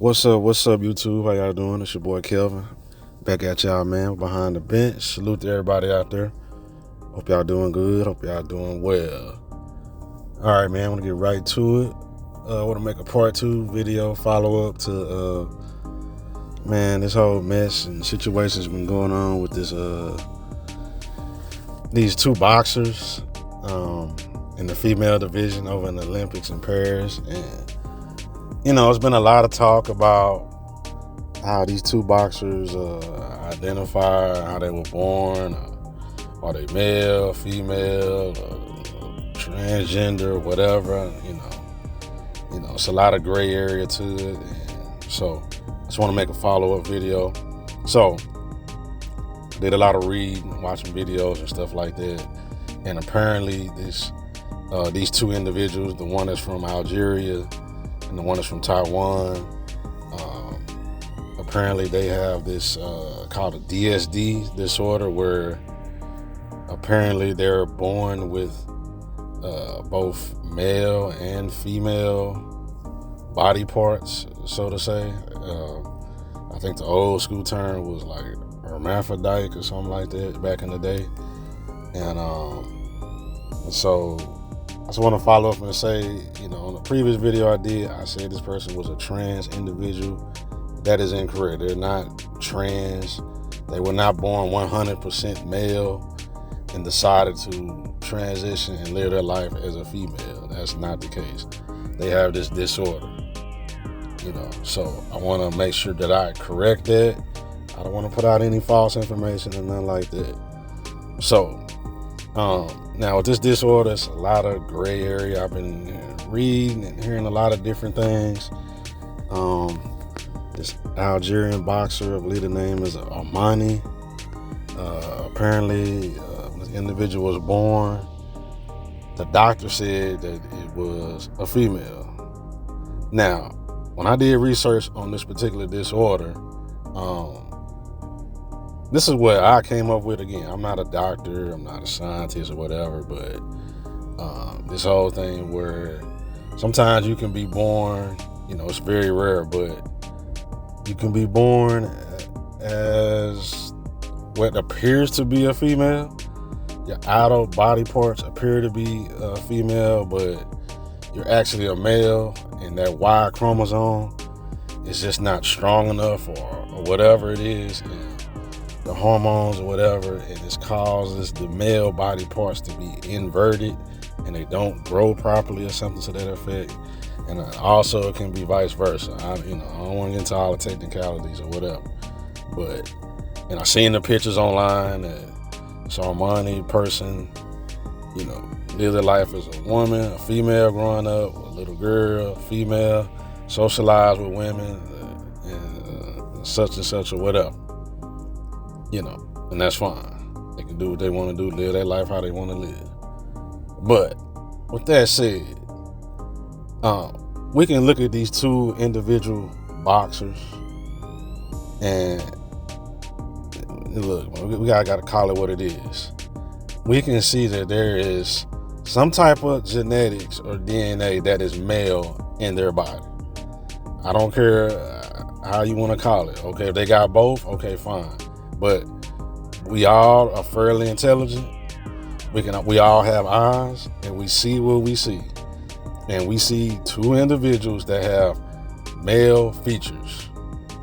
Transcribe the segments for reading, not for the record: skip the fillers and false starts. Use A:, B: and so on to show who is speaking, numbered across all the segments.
A: What's up, YouTube? How y'all doing? It's your boy Kelvin. Back at y'all, man. Behind the bench. Salute to everybody out there. Hope y'all doing good. Hope y'all doing well. All right, man. I want to get right to it. I want to make a part 2 video follow up to, this whole mess and situation's been going on with these two boxers in the female division over in the Olympics in Paris. And it's been a lot of talk about how these two boxers identify, how they were born, are they male, female, transgender, whatever. It's a lot of gray area to it. And so I just want to make a follow-up video. So I did a lot of reading, watching videos and stuff like that. And apparently these two individuals, the one is from Algeria and the one is from Taiwan, apparently they have this called a DSD disorder, where apparently they're born with both male and female body parts, so to say. I think the old school term was like hermaphrodite or something like that back in the day. And so I just want to follow up and say, in the previous video I did, I said this person was a trans individual. That is incorrect. They're not trans. They were not born 100% male and decided to transition and live their life as a female. That's not the case. They have this disorder, so I want to make sure that I correct that. I don't want to put out any false information or nothing like that. So now with this disorder, it's a lot of gray area. I've been reading and hearing a lot of different things. This Algerian boxer, I believe the name is Armani. Apparently, this individual was born. The doctor said that it was a female. Now, when I did research on this particular disorder, this is what I came up with. Again, I'm not a doctor, I'm not a scientist or whatever, but this whole thing where sometimes you can be born, it's very rare, but you can be born as what appears to be a female. Your outer body parts appear to be a female, but you're actually a male, and that Y chromosome is just not strong enough or whatever it is, and the hormones or whatever, and this causes the male body parts to be inverted and they don't grow properly or something to that effect. And also it can be vice versa. I don't want to get into all the technicalities or whatever, but I seen the pictures online that this Armani person, live their life as a woman, a female growing up, a little girl, female, socialize with women, and such and such or whatever, and that's fine. They can do what they want to do, live their life how they want to live. But with that said, we can look at these two individual boxers and look, we gotta call it what it is. We can see that there is some type of genetics or DNA that is male in their body. I don't care how you want to call it. Okay, if they got both, okay, fine. But we all are fairly intelligent. We all have eyes, and we see what we see. And we see two individuals that have male features.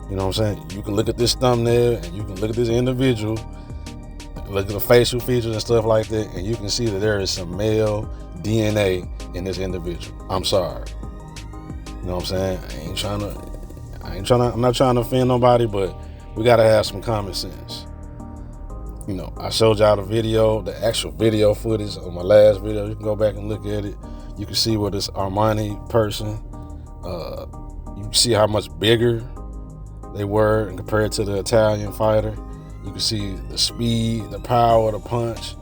A: You know what I'm saying? You can look at this thumbnail and you can look at this individual, look at the facial features and stuff like that, and you can see that there is some male DNA in this individual. I'm sorry. You know what I'm saying? I'm not trying to offend nobody, but we gotta have some common sense. I showed y'all the video, the actual video footage of my last video. You can go back and look at it. You can see where this Armani person, you can see how much bigger they were compared to the Italian fighter. You can see the speed, the power, the punch.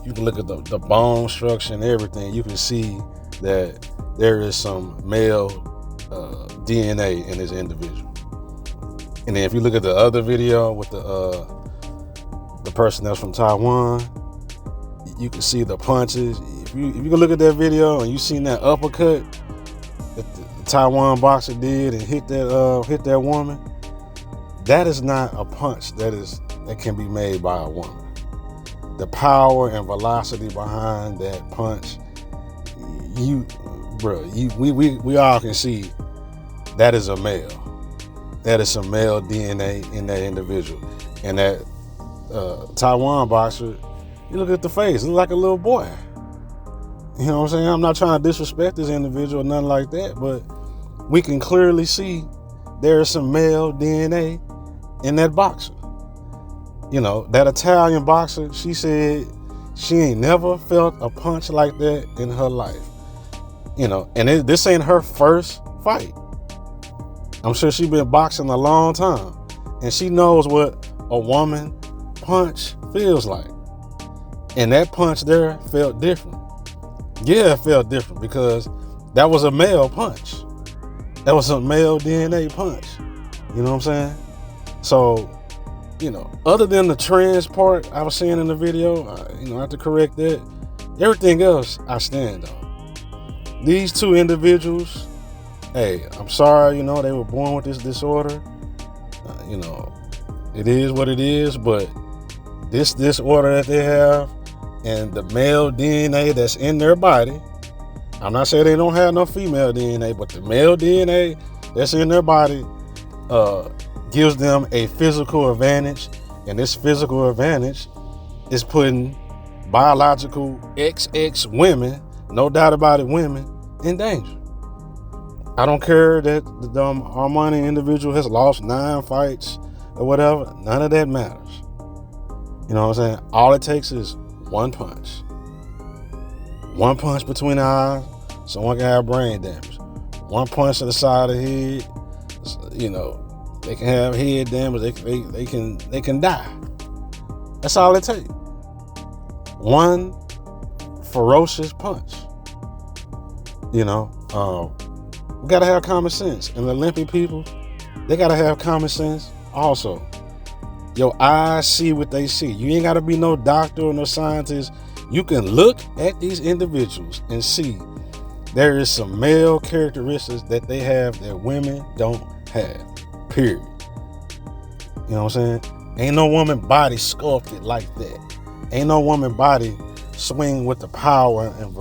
A: You can look at the bone structure and everything. You can see that there is some male DNA in this individual. And then if you look at the other video with the person that's from Taiwan, you can see the punches. If you can look at that video and you seen that uppercut, Taiwan boxer did and hit that woman, that is not a punch that can be made by a woman. The power and velocity behind that punch, we all can see that is a male. That is some male DNA in that individual. And that Taiwan boxer, you look at the face, it looks like a little boy. You know what I'm saying? I'm not trying to disrespect this individual or nothing like that, but we can clearly see there is some male DNA in that boxer. You know, that Italian boxer, she said she ain't never felt a punch like that in her life. You know, and this ain't her first fight. I'm sure she's been boxing a long time, and she knows what a woman punch feels like. And that punch there felt different. Yeah, it felt different because that was a male punch. That was a male DNA punch. You know what I'm saying? So, you know, other than the trans part I was saying in the video, I have to correct that. Everything else I stand on. These two individuals, hey, I'm sorry, they were born with this disorder. It is what it is, but this disorder that they have and the male DNA that's in their body, I'm not saying they don't have no female DNA, but the male DNA that's in their body gives them a physical advantage, and this physical advantage is putting biological XX women, no doubt about it, women, in danger. I don't care that the Armani individual has lost 9 fights or whatever. None of that matters. You know what I'm saying? All it takes is one punch. One punch between the eyes, someone can have brain damage. One punch to the side of the head, they can have head damage. They can die. That's all it takes. One ferocious punch. We gotta have common sense. And the Olympic people, they gotta have common sense also. Your eyes see what they see. You ain't gotta be no doctor or no scientist. You can look at these individuals and see there is some male characteristics that they have that women don't have. Period. You know what I'm saying? Ain't no woman body sculpted like that. Ain't no woman body swing with the power and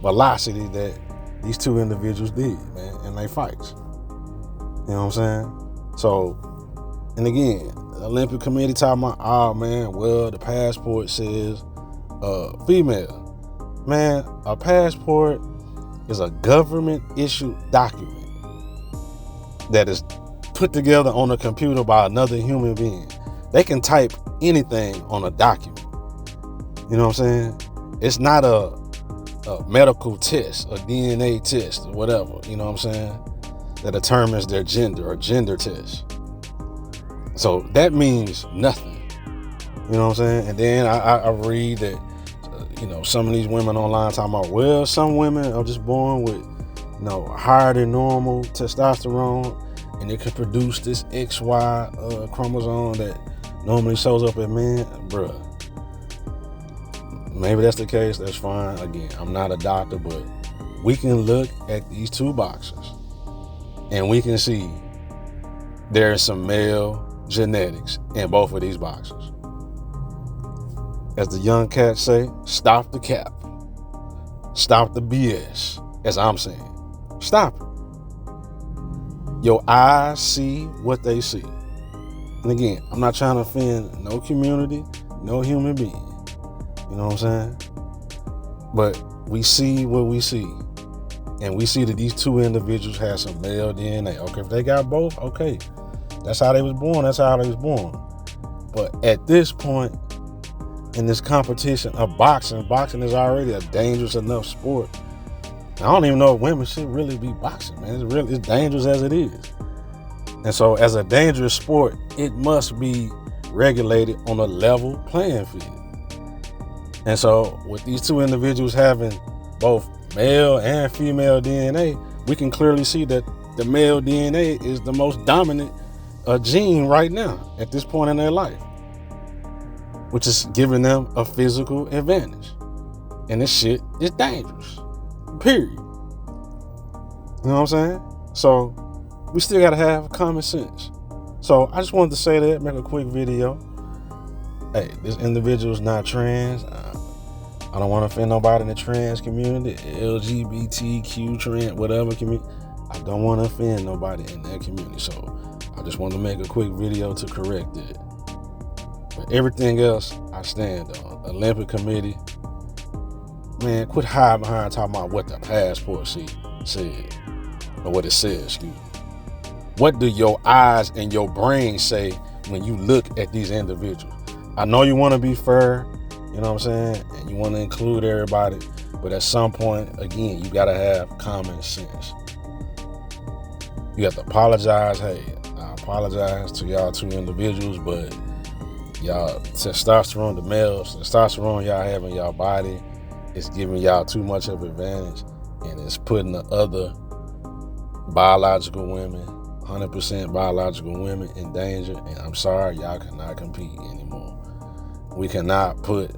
A: velocity that these two individuals did, man, in their fights. You know what I'm saying? So, and again, the Olympic Committee talking about, the passport says female. Man, a passport is a government-issued document that is put together on a computer by another human being. They can type anything on a document. You know what I'm saying? It's not a medical test, a DNA test, or whatever, you know what I'm saying, that determines their gender, or gender test. So that means nothing. You know what I'm saying? And then I read that, some of these women online talking about, some women are just born with, higher than normal testosterone, and it can produce this XY chromosome that normally shows up in men. Bruh. Maybe that's the case. That's fine. Again, I'm not a doctor, but we can look at these two boxers and we can see there's some male genetics in both of these boxers. As the young cats say, stop the cap. Stop the BS, as I'm saying. Stop it. Your eyes see what they see. And again, I'm not trying to offend no community, no human being. You know what I'm saying? But we see what we see. And we see that these two individuals have some male DNA. Okay, if they got both, okay. That's how they was born. That's how they was born. But at this point in this competition of boxing is already a dangerous enough sport. I don't even know if women should really be boxing, man. It's dangerous as it is. And so as a dangerous sport, it must be regulated on a level playing field. And so with these two individuals having both male and female DNA, we can clearly see that the male DNA is the most dominant gene right now at this point in their life, which is giving them a physical advantage. And this shit is dangerous. Period. You know what I'm saying? So we still gotta have common sense. So I just wanted to say that, make a quick video. Hey, this individual's not trans. I don't want to offend nobody in the trans community, LGBTQ trans, whatever community. I don't want to offend nobody in that community. So I just wanted to make a quick video to correct it. But everything else, I stand on. Olympic Committee, man, quit hiding behind talking about what the passport said, or what it says, excuse me. What do your eyes and your brain say when you look at these individuals? I know you want to be fair, you know what I'm saying, and you want to include everybody, but at some point, again, you got to have common sense. You have to apologize. Hey, I apologize to y'all two individuals, but y'all testosterone, the male testosterone y'all have in y'all body, it's giving y'all too much of an advantage, and it's putting the other biological women, 100% biological women, in danger. And I'm sorry, y'all cannot compete anymore. We cannot put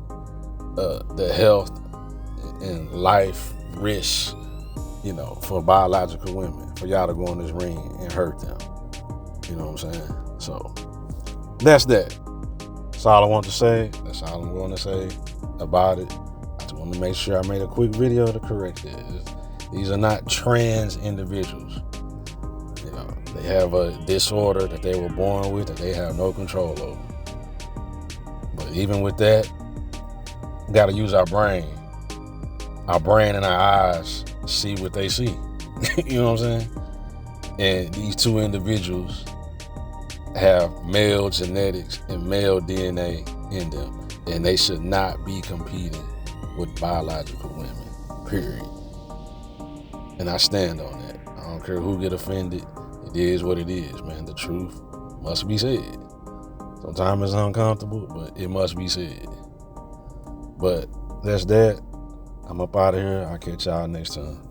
A: the health and life risk, for biological women, for y'all to go in this ring and hurt them. You know what I'm saying? So that's that. That's all I want to say. That's all I'm going to say about it. I just want to make sure I made a quick video to correct it. These are not trans individuals. They have a disorder that they were born with that they have no control over. But even with that, we got to use our brain. Our brain and our eyes see what they see. You know what I'm saying? And these two individuals have male genetics and male DNA in them, and they should not be competing with biological women, period. And I stand on that. I don't care who get offended. It is what it is, man. The truth must be said. Sometimes it's uncomfortable, but it must be said. But that's that. I'm up out of here. I'll catch y'all next time.